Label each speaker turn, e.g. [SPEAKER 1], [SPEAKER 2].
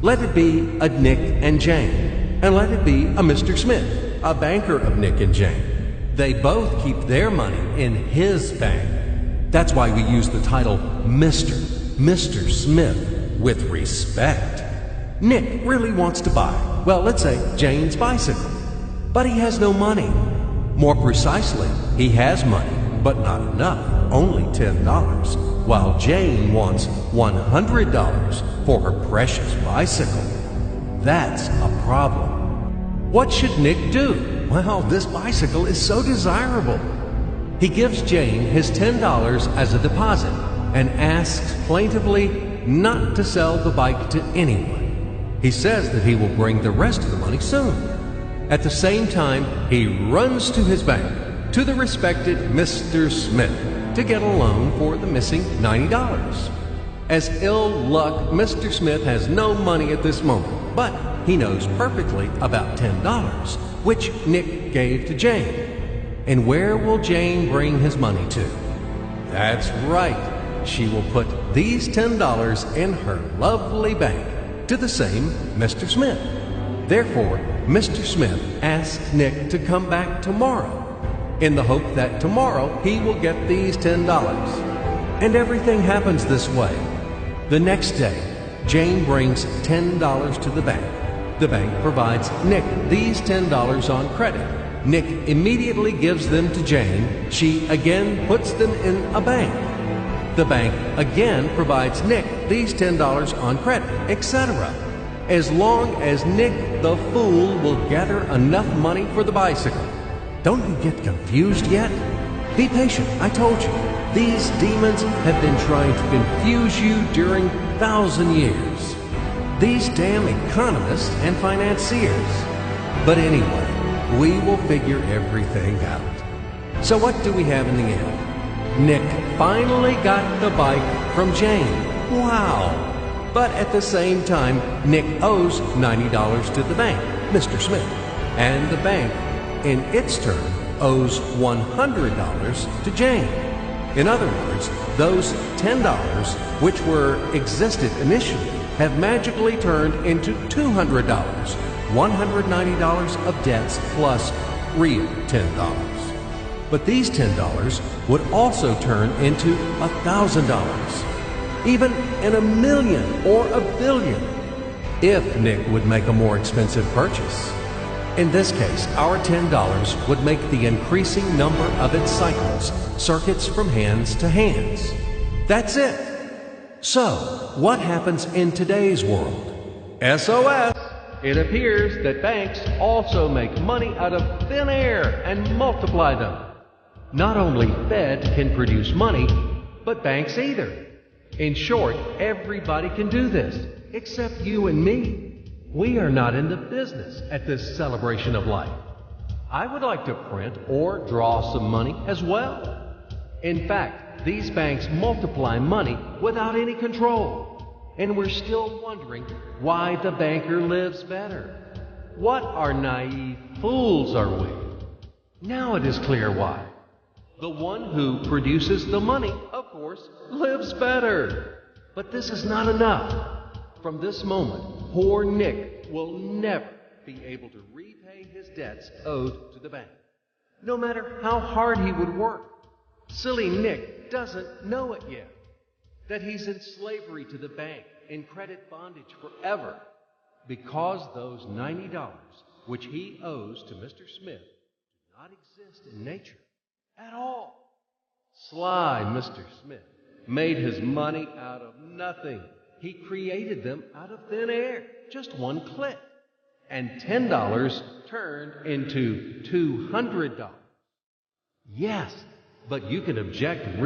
[SPEAKER 1] Let it be a Nick and Jane, and let it be a Mr. Smith, a banker of Nick and Jane. They both keep their money in his bank. That's why we use the title Mr. Smith with respect. Nick really wants to buy, well, let's say Jane's bicycle, but he has no money. More precisely, he has money, but not enough, only $10, while Jane wants $100 for her precious bicycle. That's a problem. What should Nick do? Well, this bicycle is so desirable. He gives Jane his $10 as a deposit and asks plaintively not to sell the bike to anyone. He says that he will bring the rest of the money soon. At the same time, he runs to his bank, to the respected Mr. Smith, to get a loan for the missing $90. As ill luck, Mr. Smith has no money at this moment, but he knows perfectly about $10, which Nick gave to Jane. And where will Jane bring his money to? That's right. She will put these $10 in her lovely bank to the same Mr. Smith. Therefore, Mr. Smith asks Nick to come back tomorrow in the hope that tomorrow he will get these $10. And everything happens this way. The next day, Jane brings $10 to the bank. The bank provides Nick these $10 on credit. Nick immediately gives them to Jane. She again puts them in a bank. The bank again provides Nick these $10 on credit, etc. As long as Nick the fool will gather enough money for the bicycle. Don't you get confused yet? Be patient, I told you. These demons have been trying to confuse you during 1,000 years. These damn economists and financiers. But anyway, we will figure everything out. So what do we have in the end? Nick finally got the bike from Jane. Wow! But at the same time, Nick owes $90 to the bank, Mr. Smith. And the bank, in its turn, owes $100 to Jane. In other words, those $10, which existed initially, have magically turned into $200, $190 of debts plus real $10. But these $10 would also turn into $1,000, even in a million or a billion, if Nick would make a more expensive purchase. In this case, our $10 would make the increasing number of its cycles, circuits from hands to hands. That's it. So, what happens in today's world? SOS! It appears that banks also make money out of thin air and multiply them. Not only Fed can produce money, but banks either. In short, everybody can do this, except you and me. We are not in the business at this celebration of life. I would like to print or draw some money as well. In fact, these banks multiply money without any control. And we're still wondering why the banker lives better. What are naive fools are we? Now it is clear why. The one who produces the money, of course, lives better. But this is not enough. From this moment, poor Nick will never be able to repay his debts owed to the bank, no matter how hard he would work. Silly Nick doesn't know it yet, that he's in slavery to the bank, in credit bondage forever, because those $90 which he owes to Mr. Smith do not exist in nature at all. Sly Mr. Smith made his money out of nothing. He created them out of thin air, just one click. And $10 turned into $200. Yes, but you can object